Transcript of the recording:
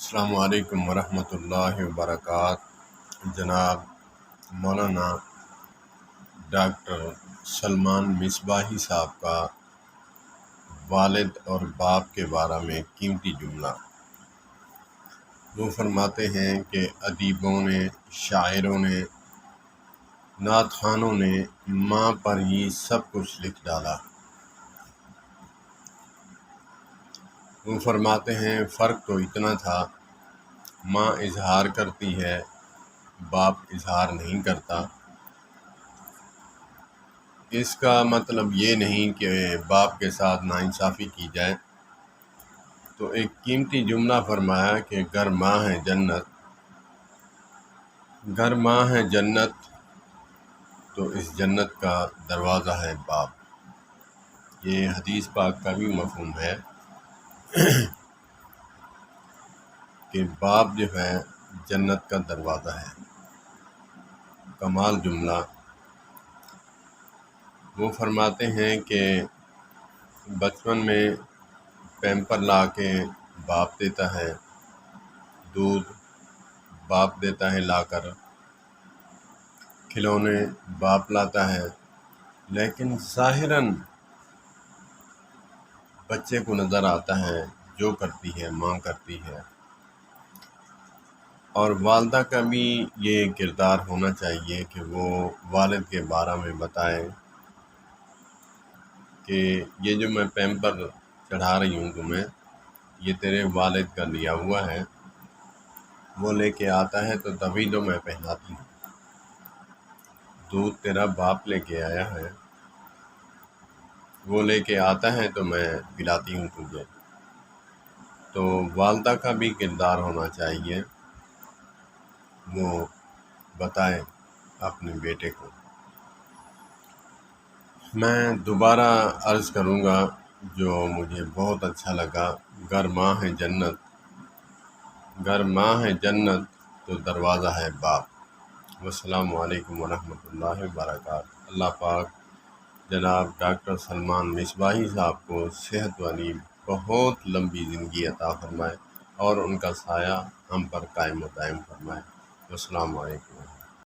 السلام علیکم ورحمۃ اللہ وبرکاتہ۔ جناب مولانا ڈاکٹر سلمان مصباحی صاحب کا والد اور باپ کے بارے میں قیمتی جملہ۔ وہ فرماتے ہیں کہ ادیبوں نے، شاعروں نے، نعت خوانوں نے ماں پر ہی سب کچھ لکھ ڈالا۔ وہ فرماتے ہیں فرق تو اتنا تھا، ماں اظہار کرتی ہے، باپ اظہار نہیں کرتا۔ اس کا مطلب یہ نہیں کہ باپ کے ساتھ ناانصافی کی جائے۔ تو ایک قیمتی جملہ فرمایا کہ گر ماں ہے جنت، گر ماں ہے جنت تو اس جنت کا دروازہ ہے باپ۔ یہ حدیث پاک کا بھی مفہوم ہے کہ باپ جو ہے جنت کا دروازہ ہے۔ کمال جملہ۔ وہ فرماتے ہیں کہ بچپن میں پیمپر لا کے باپ دیتا ہے، دودھ باپ دیتا ہے لا کر، کھلونے باپ لاتا ہے، لیکن ظاہراً بچے کو نظر آتا ہے جو کرتی ہے ماں کرتی ہے۔ اور والدہ کا بھی یہ کردار ہونا چاہیے کہ وہ والد کے بارے میں بتائے کہ یہ جو میں پیمپر چڑھا رہی ہوں تمہیں، یہ تیرے والد کا لیا ہوا ہے، وہ لے کے آتا ہے تو تبھی تو میں پہناتی ہوں۔ دودھ تیرا باپ لے کے آیا ہے، وہ لے کے آتا ہے تو میں پلاتی ہوں تجھے۔ تو والدہ کا بھی کردار ہونا چاہیے، وہ بتائے اپنے بیٹے کو۔ میں دوبارہ عرض کروں گا جو مجھے بہت اچھا لگا، گر ماں ہے جنت، گر ماں ہے جنت تو دروازہ ہے باپ۔ والسلام علیکم ورحمۃ اللہ وبرکاتہ۔ اللہ پاک جناب ڈاکٹر سلمان مصباحی صاحب کو صحت والی بہت لمبی زندگی عطا فرمائے اور ان کا سایہ ہم پر قائم و دائم فرمائے۔ السلام علیکم۔